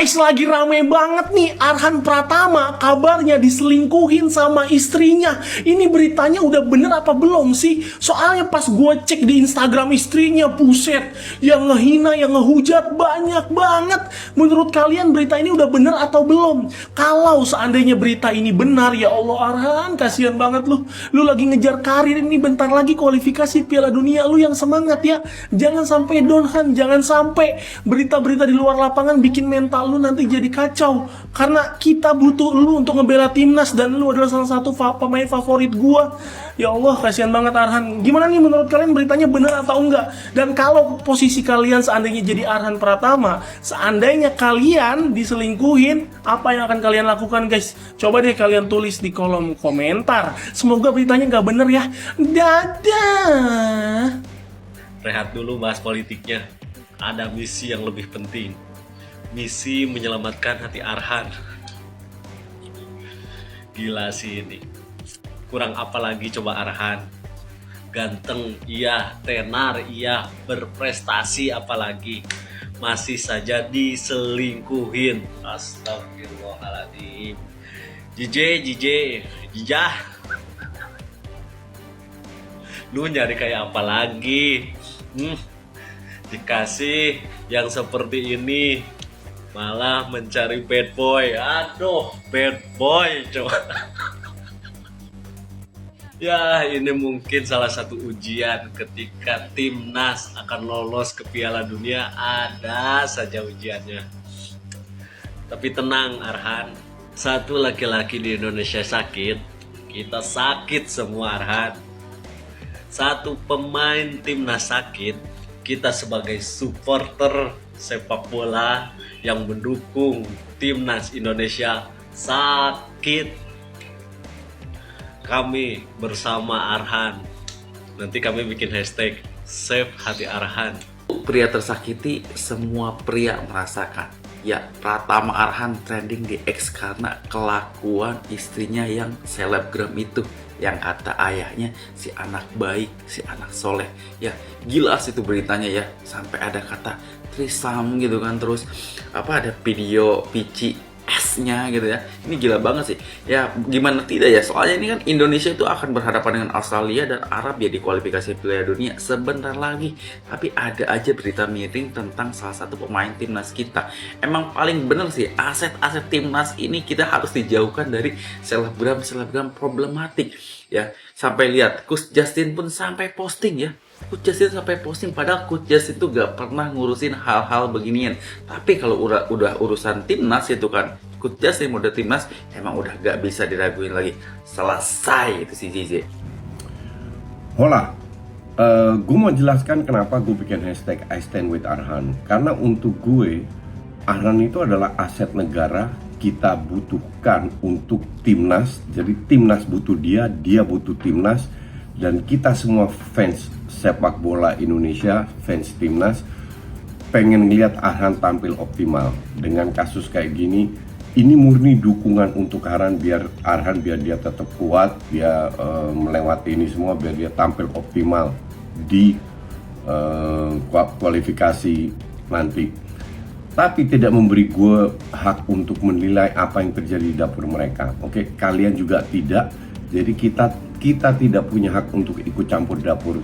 Guys, lagi rame banget nih. Arhan Pratama kabarnya diselingkuhin sama istrinya. Ini beritanya udah bener apa belum sih? Soalnya pas gue cek di Instagram istrinya, buset, yang ngehina, yang ngehujat banyak banget. Menurut kalian berita ini udah bener atau belum? Kalau seandainya berita ini benar, ya Allah Arhan, kasihan banget lu. Lu lagi ngejar karir ini, bentar lagi kualifikasi Piala Dunia. Lu yang semangat ya. Jangan sampai down, Han. Jangan sampai berita-berita di luar lapangan bikin mental lu nanti jadi kacau. Karena kita butuh lu untuk ngebela timnas, dan lu adalah salah satu pemain favorit gua. Ya Allah, kasihan banget Arhan. Gimana nih menurut kalian, beritanya benar atau enggak? Dan kalau posisi kalian seandainya jadi Arhan Pratama, seandainya kalian diselingkuhin, apa yang akan kalian lakukan, guys? Coba deh kalian tulis di kolom komentar. Semoga beritanya nggak bener ya. Dadah. Rehat dulu bahas politiknya. Ada misi yang lebih penting. Misi menyelamatkan hati Arhan. Gila sih ini. Kurang apa lagi coba Arhan? Ganteng iya, tenar iya, berprestasi apalagi. Masih saja diselingkuhin. Astagfirullahaladzim. Jijah. Lu nyari kayak apa lagi? Dikasih yang seperti ini malah mencari bad boy. Aduh, bad boy coba. Ya, ini mungkin salah satu ujian ketika timnas akan lolos ke Piala Dunia. Ada saja ujiannya. Tapi tenang Arhan, satu laki-laki di Indonesia sakit, kita sakit semua Arhan. Satu pemain timnas sakit, kita sebagai supporter sepak bola yang mendukung timnas Indonesia sakit. Kami bersama Arhan. Nanti kami bikin hashtag Save Hati Arhan. Pria tersakiti, semua pria merasakan. Ya, Pratama Arhan trending di X karena kelakuan istrinya yang selebgram itu, yang kata ayahnya si anak baik, si anak soleh. Ya, gila sih itu beritanya ya. Sampai ada kata trisam gitu kan. Terus ada video pici S-nya gitu ya. Ini gila banget sih. Ya, gimana tidak ya? Soalnya ini kan Indonesia itu akan berhadapan dengan Australia dan Arab ya di kualifikasi Piala Dunia sebentar lagi. Tapi ada aja berita miring tentang salah satu pemain timnas kita. Emang paling bener sih, aset-aset timnas ini kita harus dijauhkan dari selebgram problematik. Ya, sampai lihat Coach Justin pun sampai posting ya. Coach Justin sampai posting, padahal Coach Justin itu gak pernah ngurusin hal-hal beginian. Tapi kalau udah urusan timnas itu kan, Coach Justin udah timnas, emang udah gak bisa diraguin lagi. Selesai itu si Zize. Hola, gue mau jelaskan kenapa gue bikin hashtag I stand with Arhan. Karena untuk gue, Arhan itu adalah aset negara, kita butuhkan untuk timnas. Jadi timnas butuh dia butuh timnas. Dan kita semua fans sepak bola Indonesia, fans timnas, pengen lihat Arhan tampil optimal. Dengan kasus kayak gini, ini murni dukungan untuk Arhan biar dia tetap kuat, dia melewati ini semua, biar dia tampil optimal di kualifikasi nanti. Tapi tidak memberi gue hak untuk menilai apa yang terjadi di dapur mereka. Oke, kalian juga tidak. Jadi kita tidak punya hak untuk ikut campur dapur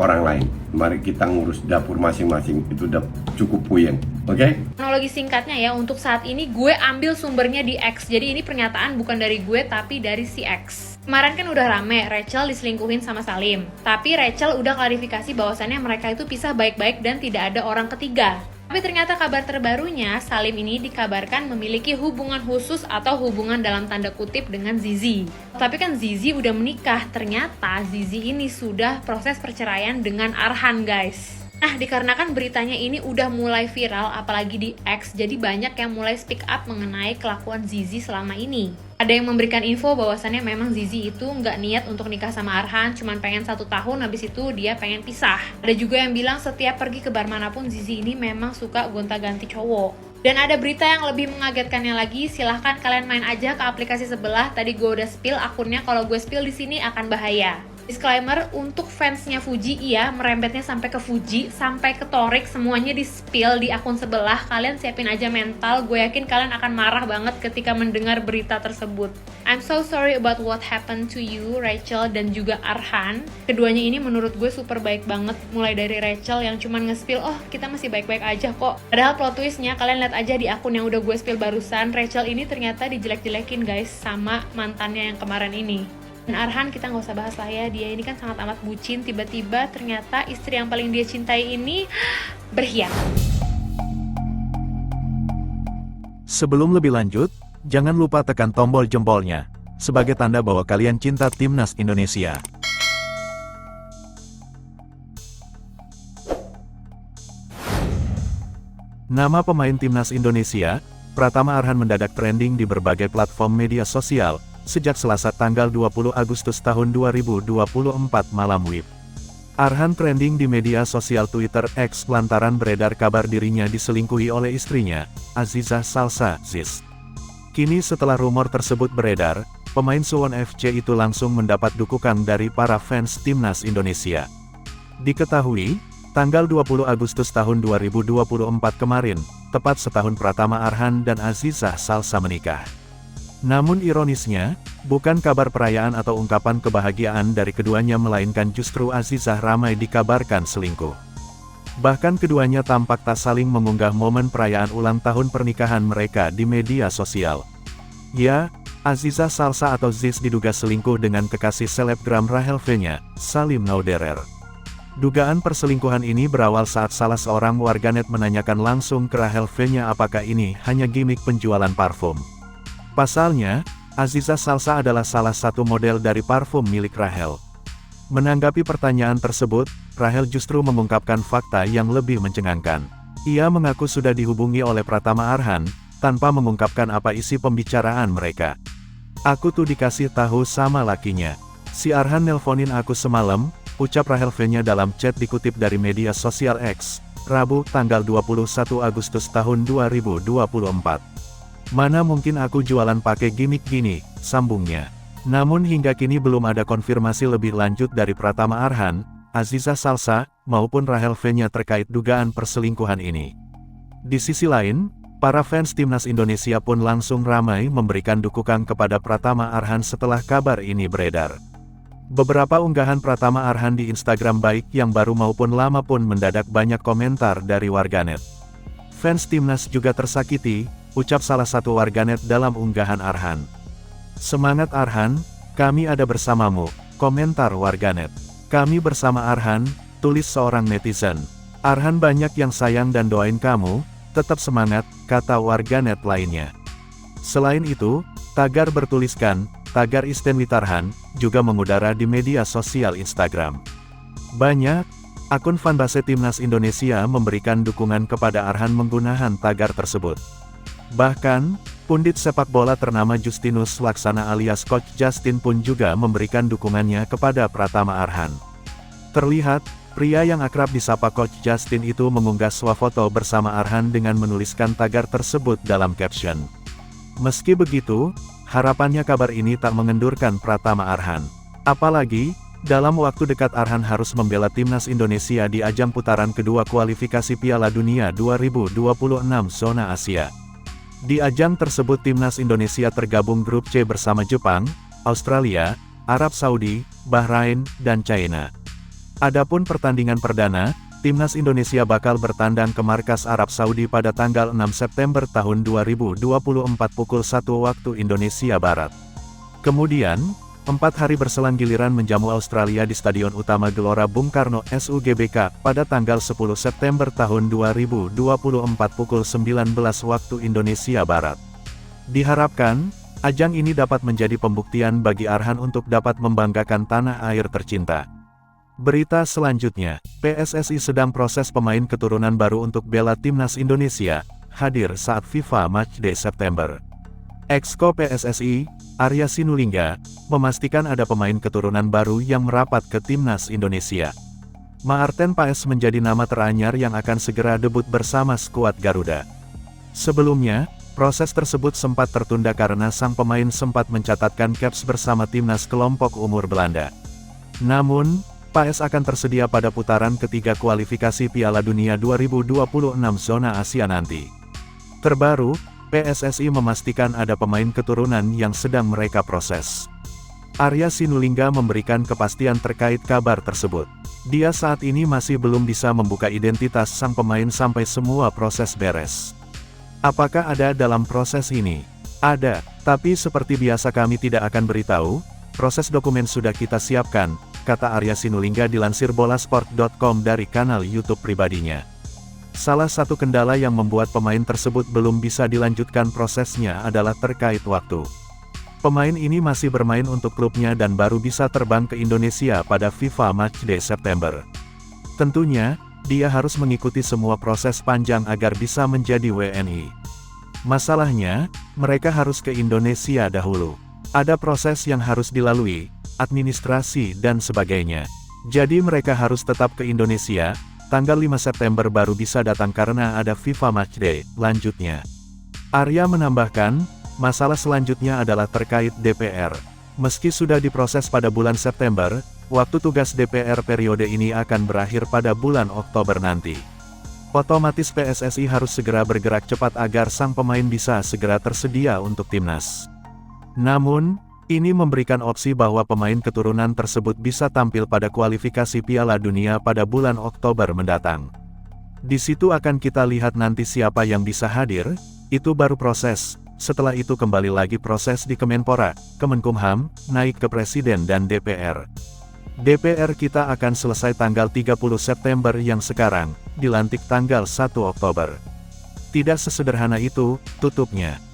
orang lain. Mari kita ngurus dapur masing-masing. Itu udah cukup puyeng. Oke? Kronologi singkatnya ya, untuk saat ini gue ambil sumbernya di X. Jadi ini pernyataan bukan dari gue tapi dari si X. Kemarin kan udah rame Rachel diselingkuhin sama Salim. Tapi Rachel udah klarifikasi bahwasannya mereka itu pisah baik-baik dan tidak ada orang ketiga. Tapi ternyata kabar terbarunya, Salim ini dikabarkan memiliki hubungan khusus atau hubungan dalam tanda kutip dengan Zizi. Tapi kan Zizi udah menikah, ternyata Zizi ini sudah proses perceraian dengan Arhan, guys. Nah, dikarenakan beritanya ini udah mulai viral, apalagi di X, jadi banyak yang mulai speak up mengenai kelakuan Zizi selama ini. Ada yang memberikan info bahwasannya memang Zizi itu nggak niat untuk nikah sama Arhan, cuman pengen 1 tahun, habis itu dia pengen pisah. Ada juga yang bilang setiap pergi ke bar manapun Zizi ini memang suka gonta-ganti cowok. Dan ada berita yang lebih mengagetkannya lagi, silahkan kalian main aja ke aplikasi sebelah. Tadi gue udah spill akunnya, kalau gue spill di sini akan bahaya. Disclaimer, untuk fansnya Fuji, iya, merembetnya sampai ke Fuji, sampai ke Torik, semuanya di-spill di akun sebelah. Kalian siapin aja mental, gue yakin kalian akan marah banget ketika mendengar berita tersebut. I'm so sorry about what happened to you, Rachel dan juga Arhan. Keduanya ini menurut gue super baik banget, mulai dari Rachel yang cuman nge-spill, oh kita masih baik-baik aja kok. Padahal plot twistnya, kalian lihat aja di akun yang udah gue spill barusan, Rachel ini ternyata dijelek-jelekin guys sama mantannya yang kemarin ini. Dan Arhan kita nggak usah bahas lah ya, dia ini kan sangat amat bucin, tiba-tiba ternyata istri yang paling dia cintai ini berkhianat. Sebelum lebih lanjut, jangan lupa tekan tombol jempolnya, sebagai tanda bahwa kalian cinta Timnas Indonesia. Nama pemain Timnas Indonesia, Pratama Arhan mendadak trending di berbagai platform media sosial, sejak Selasa tanggal 20 Agustus tahun 2024 malam WIB. Arhan trending di media sosial Twitter X lantaran beredar kabar dirinya diselingkuhi oleh istrinya, Aziza Salsa Ziz. Kini setelah rumor tersebut beredar, pemain Suwon FC itu langsung mendapat dukungan dari para fans Timnas Indonesia. Diketahui, tanggal 20 Agustus tahun 2024 kemarin, tepat setahun Pratama Arhan dan Aziza Salsa menikah. Namun ironisnya, bukan kabar perayaan atau ungkapan kebahagiaan dari keduanya melainkan justru Azizah ramai dikabarkan selingkuh. Bahkan keduanya tampak tak saling mengunggah momen perayaan ulang tahun pernikahan mereka di media sosial. Ya, Azizah Salsa atau Ziz diduga selingkuh dengan kekasih selebgram Rahel V-nya, Salim Nauderer. Dugaan perselingkuhan ini berawal saat salah seorang warganet menanyakan langsung ke Rahel V-nya apakah ini hanya gimmick penjualan parfum. Pasalnya, Aziza Salsa adalah salah satu model dari parfum milik Rahel. Menanggapi pertanyaan tersebut, Rahel justru mengungkapkan fakta yang lebih mencengangkan. Ia mengaku sudah dihubungi oleh Pratama Arhan, tanpa mengungkapkan apa isi pembicaraan mereka. Aku tuh dikasih tahu sama lakinya. Si Arhan nelponin aku semalam, ucap Rahel V-nya dalam chat dikutip dari media sosial X, Rabu tanggal 21 Agustus tahun 2024. Mana mungkin aku jualan pakai gimmick gini, sambungnya. Namun hingga kini belum ada konfirmasi lebih lanjut dari Pratama Arhan, Aziza Salsa, maupun Rahel V-nya terkait dugaan perselingkuhan ini. Di sisi lain, para fans Timnas Indonesia pun langsung ramai memberikan dukungan kepada Pratama Arhan setelah kabar ini beredar. Beberapa unggahan Pratama Arhan di Instagram baik yang baru maupun lama pun mendadak banyak komentar dari warganet. Fans Timnas juga tersakiti, ucap salah satu warganet dalam unggahan Arhan. Semangat Arhan, kami ada bersamamu, komentar warganet. Kami bersama Arhan, tulis seorang netizen. Arhan banyak yang sayang dan doain kamu, tetap semangat, kata warganet lainnya. Selain itu, tagar bertuliskan, tagar Isten with Arhan, juga mengudara di media sosial Instagram. Banyak akun fanbase Timnas Indonesia memberikan dukungan kepada Arhan menggunakan tagar tersebut. Bahkan, pundit sepak bola ternama Justinus Laksana alias Coach Justin pun juga memberikan dukungannya kepada Pratama Arhan. Terlihat, pria yang akrab disapa Coach Justin itu mengunggah swafoto bersama Arhan dengan menuliskan tagar tersebut dalam caption. Meski begitu, harapannya kabar ini tak mengendurkan Pratama Arhan. Apalagi, dalam waktu dekat Arhan harus membela Timnas Indonesia di ajang putaran kedua kualifikasi Piala Dunia 2026 zona Asia. Di ajang tersebut Timnas Indonesia tergabung grup C bersama Jepang, Australia, Arab Saudi, Bahrain, dan China. Adapun pertandingan perdana, Timnas Indonesia bakal bertandang ke markas Arab Saudi pada tanggal 6 September tahun 2024 pukul 1 waktu Indonesia Barat. Kemudian, 4 hari berselang giliran menjamu Australia di Stadion Utama Gelora Bung Karno SUGBK pada tanggal 10 September tahun 2024 pukul 19 waktu Indonesia Barat. Diharapkan, ajang ini dapat menjadi pembuktian bagi Arhan untuk dapat membanggakan tanah air tercinta. Berita selanjutnya, PSSI sedang proses pemain keturunan baru untuk bela Timnas Indonesia, hadir saat FIFA Matchday September. Exco PSSI, Arya Sinulinga, memastikan ada pemain keturunan baru yang merapat ke Timnas Indonesia. Maarten Paes menjadi nama teranyar yang akan segera debut bersama skuad Garuda. Sebelumnya, proses tersebut sempat tertunda karena sang pemain sempat mencatatkan caps bersama timnas kelompok umur Belanda. Namun, PAS akan tersedia pada putaran ketiga kualifikasi Piala Dunia 2026 zona Asia nanti. Terbaru, PSSI memastikan ada pemain keturunan yang sedang mereka proses. Arya Sinulinga memberikan kepastian terkait kabar tersebut. Dia saat ini masih belum bisa membuka identitas sang pemain sampai semua proses beres. Apakah ada dalam proses ini? Ada, tapi seperti biasa kami tidak akan beritahu. Proses dokumen sudah kita siapkan, kata Arya Sinulinga dilansir bolasport.com dari kanal YouTube pribadinya. Salah satu kendala yang membuat pemain tersebut belum bisa dilanjutkan prosesnya adalah terkait waktu. Pemain ini masih bermain untuk klubnya dan baru bisa terbang ke Indonesia pada FIFA Matchday September. Tentunya, dia harus mengikuti semua proses panjang agar bisa menjadi WNI. Masalahnya, mereka harus ke Indonesia dahulu. Ada proses yang harus dilalui, administrasi dan sebagainya. Jadi mereka harus tetap ke Indonesia, tanggal 5 September baru bisa datang karena ada FIFA Matchday, lanjutnya. Arya menambahkan, masalah selanjutnya adalah terkait DPR. Meski sudah diproses pada bulan September, waktu tugas DPR periode ini akan berakhir pada bulan Oktober nanti. Otomatis PSSI harus segera bergerak cepat agar sang pemain bisa segera tersedia untuk timnas. Namun, ini memberikan opsi bahwa pemain keturunan tersebut bisa tampil pada kualifikasi Piala Dunia pada bulan Oktober mendatang. Di situ akan kita lihat nanti siapa yang bisa hadir, itu baru proses. Setelah itu kembali lagi proses di Kemenpora, Kemenkumham, naik ke Presiden dan DPR. DPR kita akan selesai tanggal 30 September yang sekarang, dilantik tanggal 1 Oktober. Tidak sesederhana itu, tutupnya.